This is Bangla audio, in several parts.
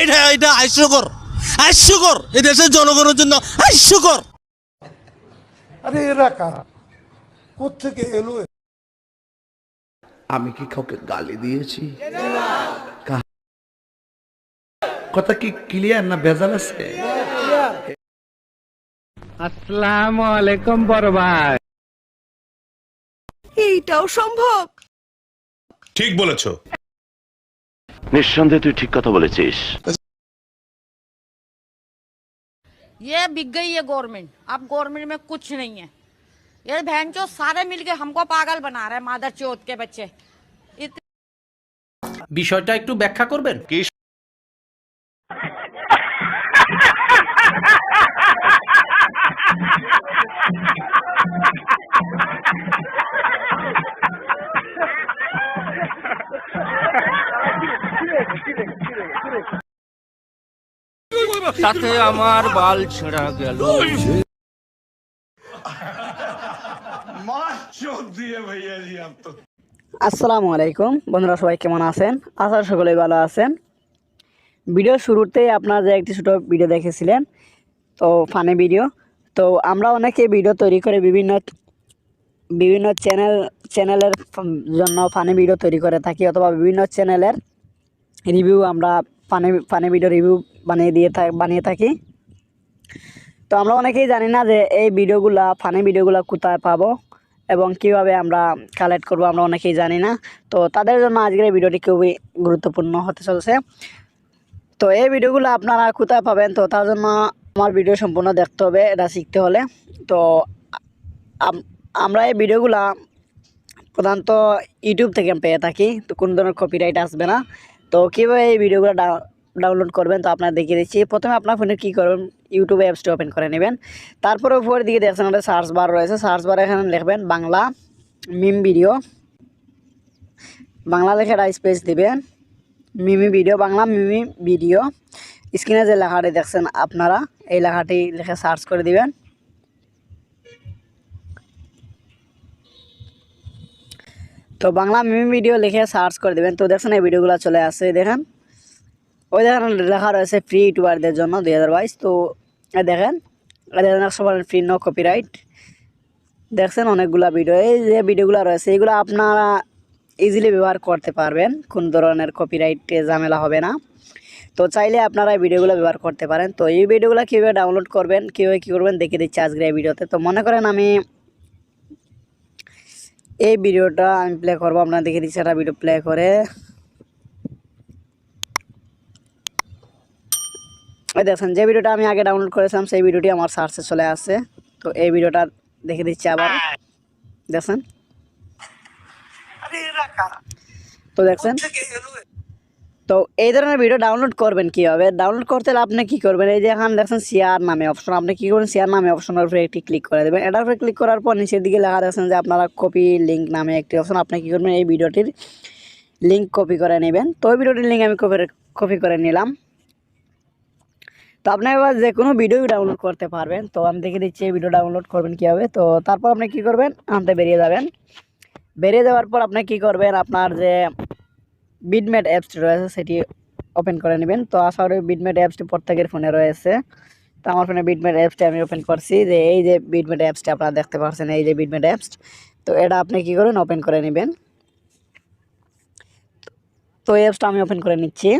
এটা এটা হাস্যকর, হাস্যকর, এই দেশের জনগণের জন্য হাস্যকর। আরে এরা কারা, কোত্থেকে এলো? আমি কি কাউকে গালি দিয়েছি? কথা কি ক্লিয়ার না ভেজাল আছে? আসসালামু আলাইকুম বড় ভাই। এইটাও সম্ভব? ঠিক বলেছো। निस्संदेह तू ठीक कथा बोलेছিস। ये बिक गई है गवर्नमेंट, अब गवर्नमेंट में कुछ नहीं है। ये बहनचोद सारे मिलके हमको पागल बना रहे हैं, मादर चौथ के बच्चे। বিষয়টা একটু ব্যাখ্যা করবেন? তাতে আমার বাল ছেঁড়া গেল। আসসালামু আলাইকুম বন্ধুরা, সবাই কেমন আছেন? আশা করি সকলেই ভালো আছেন। ভিডিওর শুরুতেই আপনারা যে একটি ছোটো ভিডিও দেখেছিলেন, তো ফানি ভিডিও, তো আমরা অনেকে ভিডিও তৈরি করে বিভিন্ন চ্যানেলের জন্য ফানি ভিডিও তৈরি করে থাকি, অথবা বিভিন্ন চ্যানেলের রিভিউ আমরা ফানি ভিডিও রিভিউ বানিয়ে থাকি। তো আমরা অনেকেই জানি না যে এই ফানি ভিডিওগুলো কোথায় পাবো এবং কিভাবে আমরা কালেক্ট করব, আমরা অনেকেই জানি না। তো তাদের জন্য আজকের এই ভিডিওটি খুবই গুরুত্বপূর্ণ হতে চলছে। তো এই ভিডিওগুলো আপনারা কোথায় পাবেন, তো তার জন্য আমার ভিডিও সম্পূর্ণ দেখতে হবে, এটা শিখতে হলে। তো আমরা এই ভিডিওগুলো প্রধানত ইউটিউব থেকে পেয়ে থাকি, তো কোনো ধরনের কপিরাইট আসবে না। তো কীভাবে এই ভিডিওগুলো ডাউনলোড করবেন, তো আপনারা দেখিয়ে দিচ্ছি। প্রথমে আপনার ফোনে কী করবেন, ইউটিউব অ্যাপসটি ওপেন করে নেবেন। তারপরে উপরের দিকে দেখছেন একটা সার্চ বার রয়েছে, সার্চ বারে এখানে লিখবেন বাংলা মিম ভিডিও। বাংলা লিখে একটা স্পেস দিবেন, মিমি ভিডিও, বাংলা মিমি ভিডিও। স্ক্রিনে যে লেখাটি দেখছেন আপনারা, এই লেখাটি লিখে সার্চ করে দিবেন। তো বাংলা মিমি ভিডিও লিখে সার্চ করে দেবেন। তো দেখছেন এই ভিডিওগুলো চলে আসছে, দেখেন ওই দেখেন লেখা রয়েছে ফ্রি ইউটিউবারদের জন্য 2022। তো দেখেন সবার ফ্রি, নো কপিরাইট। দেখছেন অনেকগুলো ভিডিও, এই যে ভিডিওগুলো রয়েছে এগুলো আপনারা ইজিলি ব্যবহার করতে পারবেন, কোন ধরনের কপিরাইট ঝামেলা হবে না। তো চাইলে আপনারা এই ভিডিওগুলো ব্যবহার করতে পারেন। তো এই ভিডিওগুলো কীভাবে ডাউনলোড করবেন, কীভাবে কী করবেন দেখিয়ে দিচ্ছি আজকের এই ভিডিওতে। তো মনে করেন আমি এই ভিডিওটা আমি প্লে করবো, আপনারা দেখিয়ে দিচ্ছি একটা ভিডিও প্লে করে। ওই দেখছেন যে ভিডিওটা আমি আগে ডাউনলোড করেছিলাম সেই ভিডিওটি আমার সার্চে চলে আসছে। তো এই ভিডিওটা দেখে দিচ্ছি আবার, দেখছেন। তো দেখছেন, তো এই ধরনের ভিডিও ডাউনলোড করবেন কীভাবে, ডাউনলোড করতে হলে আপনি কী করবেন, এই যে এখানে দেখছেন শেয়ার নামে অপশন, আপনি কী করবেন, শেয়ার নামে অপশনের উপরে একটি ক্লিক করে দেবেন। এটার উপরে ক্লিক করার পর নিচের দিকে লেখা দেখছেন যে আপনারা কপি লিঙ্ক নামে একটি অপশন, আপনি কী করবেন, এই ভিডিওটির লিঙ্ক কপি করে নেবেন। তো ওই ভিডিওটির লিঙ্ক আমি কপি করে নিলাম। তো আপনি এবার যে কোনো ভিডিও ডাউনলোড করতে পারবেন। তো আমি দেখে দিচ্ছি এই ভিডিও ডাউনলোড করবেন কীভাবে। তো তারপর আপনি কী করবেন, আনতে বেরিয়ে যাবেন। বেরিয়ে যাওয়ার পর আপনি কী করবেন, আপনার যে বিটমেট অ্যাপসটি রয়েছে সেটি ওপেন করে নেবেন। তো আশা করি বিটমেট অ্যাপসটি প্রত্যেকের ফোনে রয়েছে। তো আমার ফোনে বিটমেট অ্যাপসটি আমি ওপেন করছি, যে এই যে বিটমেট অ্যাপসটি আপনারা দেখতে পাচ্ছেন, এই যে বিটমেট অ্যাপস। তো এটা আপনি কী করবেন, ওপেন করে নেবেন। তো এই অ্যাপসটা আমি ওপেন করে নিচ্ছি।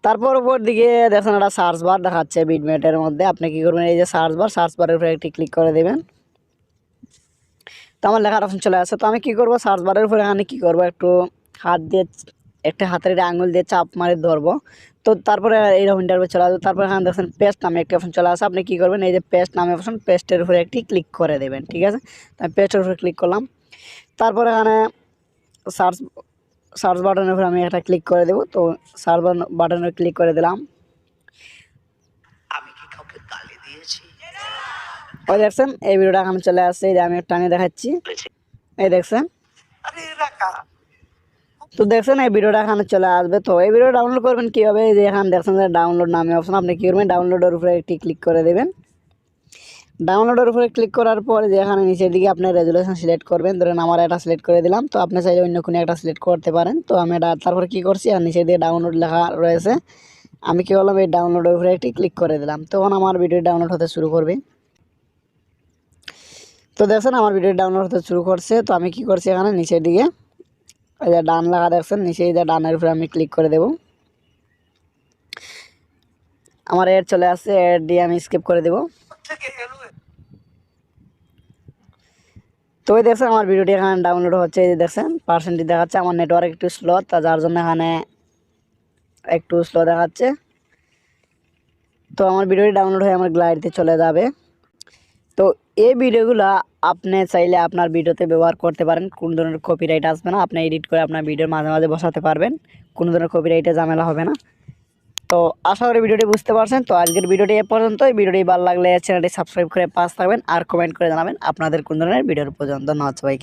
তারপর উপর দিকে দেখেন একটা সার্চ বার দেখাচ্ছে বিটমেটের মধ্যে, আপনি কী করবেন, এই যে সার্চ বারের উপরে একটি ক্লিক করে দেবেন। তো আমার লেখার অপশন চলে আসে। তো আমি কী করবো, সার্চ বারের উপরে এখানে কী করবো, একটু একটা হাতের আঙুল দিয়ে চাপ মারি ধরবো। তো তারপরে এইরকম ইন্টারভিউ চলে আসবে। তারপরে এখানে দেখছেন পেস্ট নামে একটি অপশন চলে আসে, আপনি কী করবেন, এই যে পেস্ট নামে অপশন, পেস্টের উপরে একটি ক্লিক করে দেবেন। ঠিক আছে, তো আমি পেস্টের উপরে ক্লিক করলাম। তারপরে এখানে সার্চ বাটনের উপরে আমি একটা ক্লিক করে দেবো। তো সার্চ বাটনে ক্লিক করে দিলাম। আমি কি কাউকে গালি দিয়েছি? ওই দেখছেন এই ভিডিওটা এখানে চলে আসছে, এই যে আমি টানে দেখাচ্ছি, এই দেখছেন। তো দেখছেন এই ভিডিওটা এখানে চলে আসবে। তো এই ভিডিও ডাউনলোড করবেন কীভাবে, এই যে এখানে দেখছেন যে ডাউনলোড নামে অপশন, আপনি কী করবেন, ডাউনলোডের উপরে একটি ক্লিক করে দেবেন। ডাউনলোডের উপরে ক্লিক করার পর যেখানে নিচের দিকে আপনি রেজুলেশন সিলেক্ট করবেন, ধরেন আমার এটা সিলেক্ট করে দিলাম। তো আপনি চাইলে অন্য কোনো একটা সিলেক্ট করতে পারেন। তো আমি এটা তারপরে কী করছি, আর নিচের দিকে ডাউনলোড লেখা রয়েছে, আমি কী করলাম এই ডাউনলোডের উপরে একটি ক্লিক করে দিলাম। তখন আমার ভিডিও ডাউনলোড হতে শুরু করবে। তো দেখছেন আমার ভিডিও ডাউনলোড হতে শুরু করছে। তো আমি কি করছি, এখানে নিচের দিকে এই যে ডান লেখা দেখছেন, নিচে এই যে ডানের উপরে আমি ক্লিক করে দেব। আমার এড চলে আসছে, এড দিয়ে আমি স্কিপ করে দেব। তো এই দেখছেন আমার ভিডিওটি এখানে ডাউনলোড হচ্ছে, এই যে দেখছেন পার্সেন্টেজ দেখাচ্ছে। আমার নেটওয়ার্ক একটু স্লো, তা যার জন্য এখানে একটু স্লো দেখাচ্ছে। তো আমার ভিডিওটি ডাউনলোড হয়ে আমার গ্যালারিতে চলে যাবে। তো এই ভিডিওগুলো আপনি চাইলে আপনার ভিডিওতে ব্যবহার করতে পারেন, কোনো ধরনের কপিরাইট আসবে না। আপনি এডিট করে আপনার ভিডিওর মাঝে মাঝে বসাতে পারবেন, কোনো ধরনের কপিরাইটে ঝামেলা হবে না। তো আশা করি ভিডিওটি বুঝতে পারছেন। তো আজকের ভিডিওটি এ পর্যন্তই। ভিডিওটি ভালো লাগলে চ্যানেলটি সাবস্ক্রাইব করে পাশে থাকবেন আর কমেন্ট করে জানাবেন আপনাদের কোন ধরনের ভিডিওর পর্যন্ত ধন্যবাদ সবাইকে।